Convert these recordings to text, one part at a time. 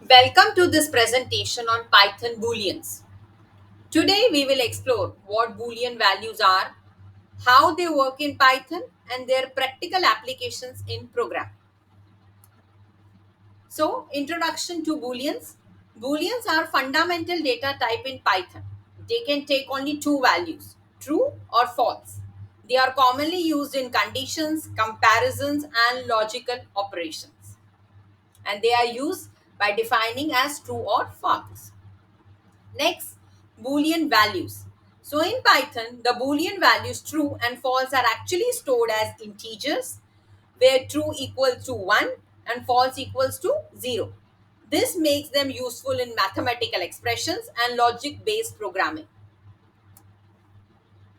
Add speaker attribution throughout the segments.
Speaker 1: Welcome to this presentation on Python Booleans. Today we will explore what Boolean values are, how they work in Python, and their practical applications in programming. So, introduction to Booleans. Booleans are fundamental data type in Python. They can take only two values, true or false. They are commonly used in conditions, comparisons, and logical operations. And they are used by defining as true or false. Next, Boolean values. So in Python, the Boolean values true and false are actually stored as integers, where true equals to 1 and false equals to 0. This makes them useful in mathematical expressions and logic-based programming.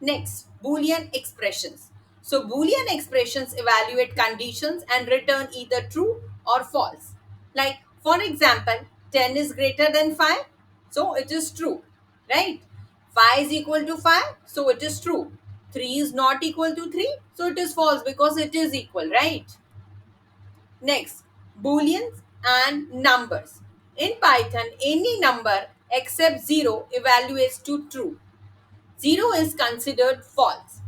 Speaker 1: Next, Boolean expressions. So Boolean expressions evaluate conditions and return either true or false. Like, for example, 10 is greater than 5, so it is true, right? 5 is equal to 5, so it is true. 3 is not equal to 3, so it is false because it is equal, right? Next, Booleans and numbers. In Python, any number except 0 evaluates to true. 0 is considered false.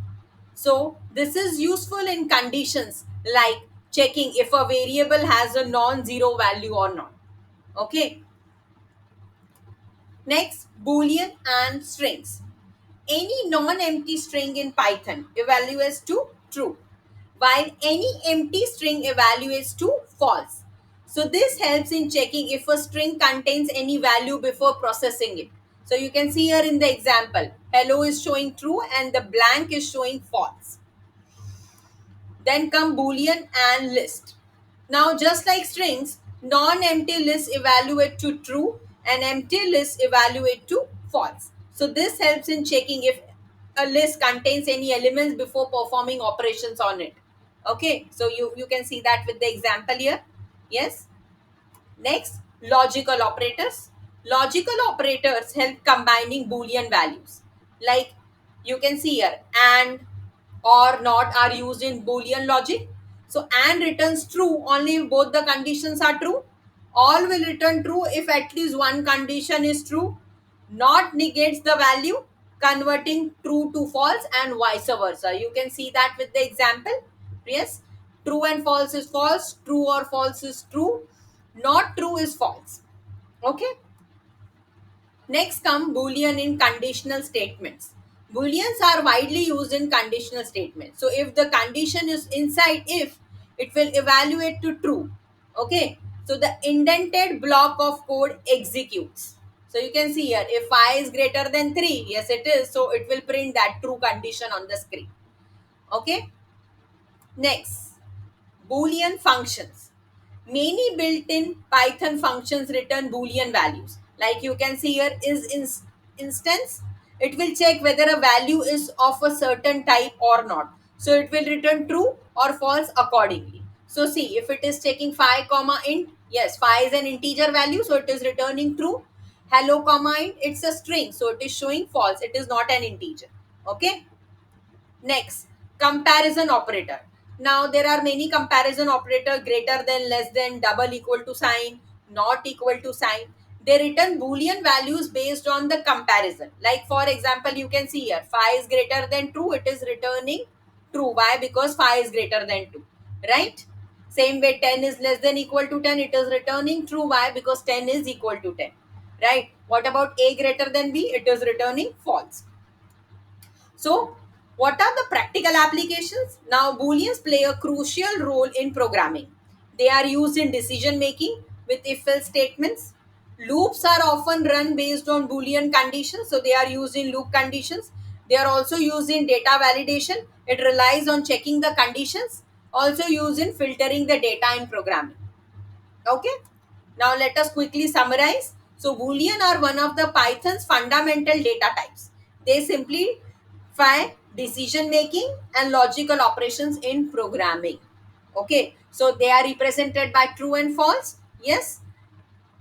Speaker 1: So, this is useful in conditions like checking if a variable has a non-zero value or not. Okay. Next, Boolean and strings. Any non-empty string in Python evaluates to true, while any empty string evaluates to false. So this helps in checking if a string contains any value before processing it. So you can see here in the example, hello is showing true and the blank is showing false. Then come Boolean and list. Now, just like strings, non-empty lists evaluate to true and empty lists evaluate to false. So this helps in checking if a list contains any elements before performing operations on it. Okay, so you can see that with the example here. Yes. Next, logical operators. Logical operators help combining Boolean values. Like you can see here, and, or, not are used in Boolean logic. So, and returns true only if both the conditions are true. All will return true if at least one condition is true. Not negates the value, converting true to false and vice versa. You can see that with the example. Yes, true and false is false, true or false is true, not true is false. Okay. Next come Boolean in conditional statements. Booleans are widely used in conditional statements. So if the condition is inside if, it will evaluate to true. Okay. So the indented block of code executes. So you can see here, if 5 is greater than 3, yes it is. So it will print that true condition on the screen. Okay. Next, Boolean functions. Many built-in Python functions return Boolean values. Like you can see here is instance. It will check whether a value is of a certain type or not. So it will return true or false accordingly. So see, if it is taking 5 comma int, yes, 5 is an integer value, so it is returning true. Hello comma int, it's a string, so it is showing false. It is not an integer. Okay. Next, comparison operator. Now there are many comparison operator, greater than, less than, double equal to sign, not equal to sign. They return Boolean values based on the comparison. Like for example, you can see here 5 is greater than true, it is returning true. Why? Because 5 is greater than 2, right? Same way 10 is less than equal to 10, it is returning true. Why? Because 10 is equal to 10, right? What about a greater than b? It is returning false. So, what are the practical applications? Now, Booleans play a crucial role in programming. They are used in decision making with if-else statements. Loops are often run based on Boolean conditions, so they are used in loop conditions. They are also used in data validation. It relies on checking the conditions. Also used in filtering the data in programming. Okay. Now let us quickly summarize. So Boolean are one of the Python's fundamental data types. They simplify decision making and logical operations in programming. Okay. So they are represented by true and false. Yes.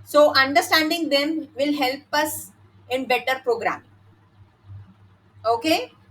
Speaker 1: So understanding them will help us in better programming. Okay.